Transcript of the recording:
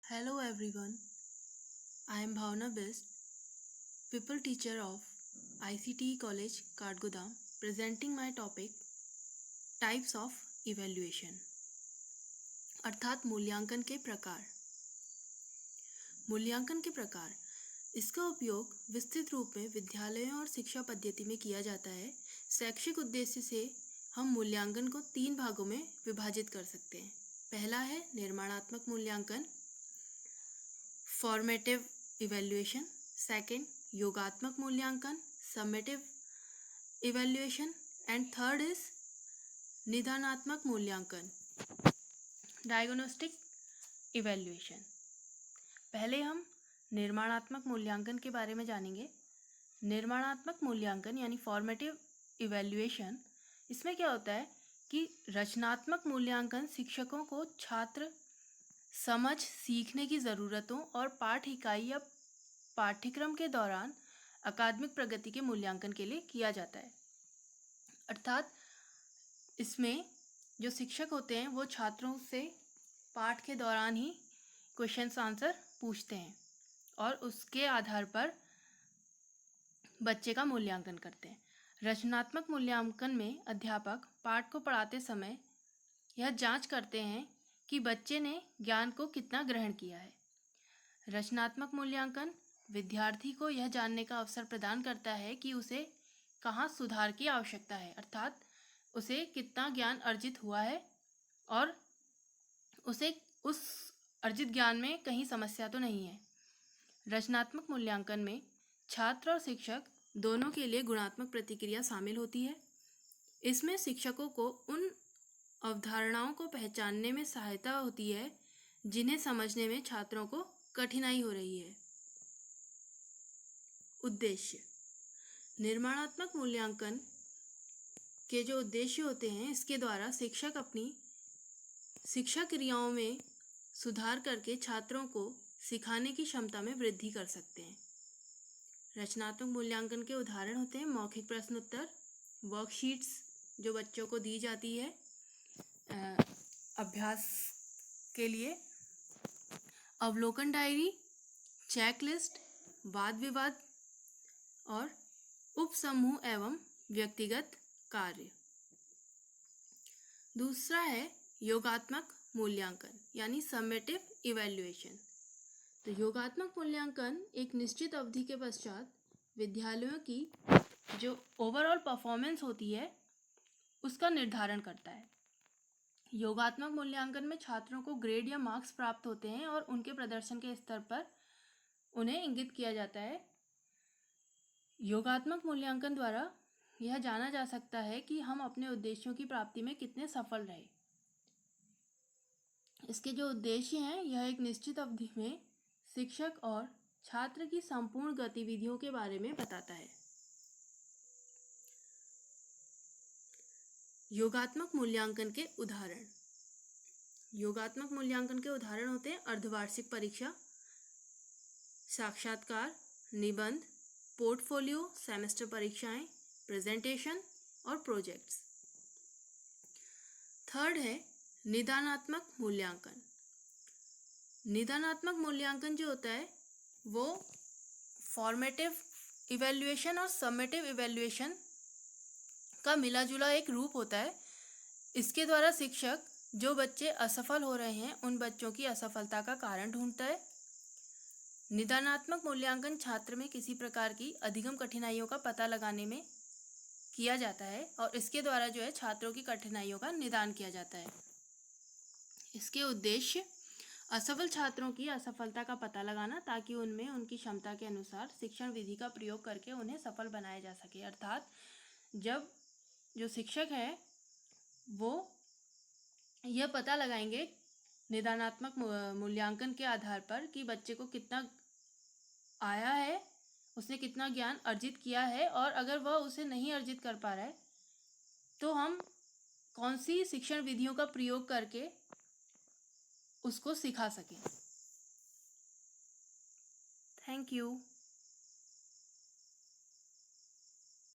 Hello everyone, I am Bhavna Best, People Teacher of ICT College Katgodam, presenting my topic Types of Evaluation अर्थात मूल्यांकन के प्रकार। मूल्यांकन के प्रकार इसका उपयोग विस्तृत रूप में विद्यालयों और शिक्षा पद्धति में किया जाता है। शैक्षिक उद्देश्य से हम मूल्यांकन को 3 भागों में विभाजित कर सकते हैं। पहला है निर्माणात्मक मूल्यांकन, फॉर्मेटिव इवैल्यूएशन। सेकंड, योगात्मक मूल्यांकन, summative evaluation. And third is निदानात्मक मूल्यांकन, डायग्नोस्टिक इवैल्यूएशन। पहले हम निर्माणात्मक मूल्यांकन के बारे में जानेंगे। निर्माणात्मक मूल्यांकन यानी फॉर्मेटिव इवैल्यूएशन, इसमें क्या होता है कि रचनात्मक मूल्यांकन शिक्षकों को छात्र समझ, सीखने की ज़रूरतों और पाठ इकाई या पाठ्यक्रम के दौरान अकादमिक प्रगति के मूल्यांकन के लिए किया जाता है। अर्थात इसमें जो शिक्षक होते हैं वो छात्रों से पाठ के दौरान ही क्वेश्चंस आंसर पूछते हैं और उसके आधार पर बच्चे का मूल्यांकन करते हैं। रचनात्मक मूल्यांकन में अध्यापक पाठ को पढ़ाते समय यह जांच करते हैं कि बच्चे ने ज्ञान को कितना ग्रहण किया है। रचनात्मक मूल्यांकन विद्यार्थी को यह जानने का अवसर प्रदान करता है कि उसे कहाँ सुधार की आवश्यकता है, अर्थात उसे कितना ज्ञान अर्जित हुआ है और उसे उस अर्जित ज्ञान में कहीं समस्या तो नहीं है। रचनात्मक मूल्यांकन में छात्र और शिक्षक दोनों के लिए गुणात्मक प्रतिक्रिया शामिल होती है। इसमें शिक्षकों को उन अवधारणाओं को पहचानने में सहायता होती है जिन्हें समझने में छात्रों को कठिनाई हो रही है। उद्देश्य, निर्माणात्मक मूल्यांकन के जो उद्देश्य होते हैं, इसके द्वारा शिक्षक अपनी शिक्षा क्रियाओं में सुधार करके छात्रों को सिखाने की क्षमता में वृद्धि कर सकते हैं। रचनात्मक मूल्यांकन के उदाहरण होते हैं मौखिक प्रश्न उत्तर, वर्कशीट्स जो बच्चों को दी जाती है अभ्यास के लिए, अवलोकन डायरी, चेकलिस्ट, वाद विवाद और उपसमूह एवं व्यक्तिगत कार्य। दूसरा है योगात्मक मूल्यांकन यानी समेटिव इवैल्यूएशन। तो योगात्मक मूल्यांकन एक निश्चित अवधि के पश्चात विद्यालयों की जो ओवरऑल परफॉर्मेंस होती है उसका निर्धारण करता है। योगात्मक मूल्यांकन में छात्रों को ग्रेड या मार्क्स प्राप्त होते हैं और उनके प्रदर्शन के स्तर पर उन्हें इंगित किया जाता है। योगात्मक मूल्यांकन द्वारा यह जाना जा सकता है कि हम अपने उद्देश्यों की प्राप्ति में कितने सफल रहे। इसके जो उद्देश्य हैं, यह एक निश्चित अवधि में शिक्षक और छात्र की संपूर्ण गतिविधियों के बारे में बताता है। योगात्मक मूल्यांकन के उदाहरण। योगात्मक मूल्यांकन के उदाहरण होते हैं अर्धवार्षिक परीक्षा, साक्षात्कार, निबंध, पोर्टफोलियो, सेमेस्टर परीक्षाएं, प्रेजेंटेशन और प्रोजेक्ट्स। थर्ड है निदानात्मक मूल्यांकन। निदानात्मक मूल्यांकन जो होता है वो फॉर्मेटिव इवैल्यूएशन और समेटिव इवैल्यूएशन का मिला जुला एक रूप होता है। इसके द्वारा शिक्षक जो बच्चे असफल हो रहे हैं उन बच्चों की असफलता का कारण ढूंढता है। निदानात्मक मूल्यांकन छात्र में किसी प्रकार की अधिगम कठिनाइयों का पता लगाने में किया जाता है और इसके द्वारा जो है छात्रों की कठिनाइयों का निदान किया जाता है। इसके उद्देश्य असफल छात्रों की असफलता का पता लगाना ताकि उनमें उनकी क्षमता के अनुसार शिक्षण विधि का प्रयोग करके उन्हें सफल बनाया जा सके। अर्थात जब जो शिक्षक है वो यह पता लगाएंगे निदानात्मक मूल्यांकन के आधार पर कि बच्चे को कितना आया है, उसने कितना ज्ञान अर्जित किया है, और अगर वह उसे नहीं अर्जित कर पा रहा है तो हम कौन सी शिक्षण विधियों का प्रयोग करके उसको सिखा सकें। Thank you.